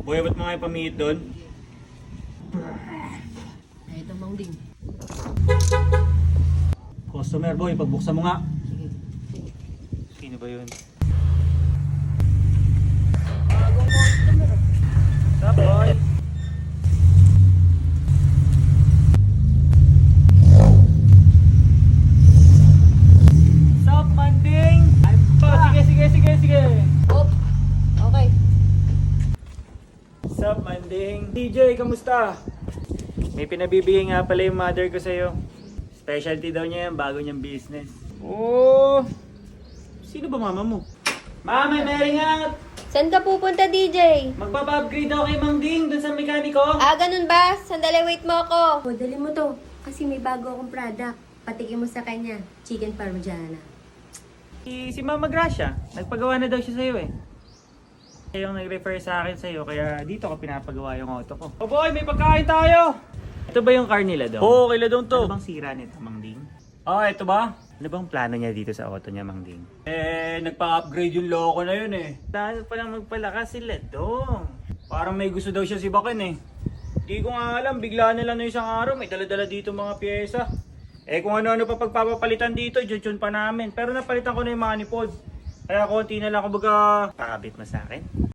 Boy, ba't mga ipamihit doon? Ay, ito Mang Ding. Customer boy, pagbuksan mo nga. Sige. Sino ba yun? Bagong customer. Stop boy! Stop Manding! Sige. Oh, okay. Sup, Manding? DJ, kamusta? May pinabibigay nga pala yung mother ko sa'yo. Specialty daw niya yan, bago niyang business. Oh! Sino ba mama mo? Mama, Mary nga! Saan ka pupunta, DJ? Magpapa-upgrade ako kay Mang Ding dun sa mekaniko. Ganun ba? Sandali, wait mo ako. O, dali mo to. Kasi may bago akong product. Patikin mo sa kanya. Chicken parmigiana. Si Mama Gracia, nagpagawa na daw siya sa'yo eh. Siya yung nag-refer sa akin sa'yo, kaya dito ko pinapagawa yung auto ko. Oh boy, may pagkain tayo! Ito ba yung car nila daw? Oo, kila daw to. Ano bang sira nito, Mang Ding? Ito ba? Ano bang plano niya dito sa auto niya, Mang Ding? Nagpa-upgrade yung loko na yun eh. Dahil palang magpalakas sila dong. Parang may gusto daw siya si Baken eh. Di ko nga alam, bigla na lang na isang araw, may dala-dala dito mga pyesa. Kung ano-ano pa pagpapalitan dito, dyan pa namin. Pero napalitan ko na yung manifold. Kaya konti na lang, kumbaga, pakabit mo sa akin.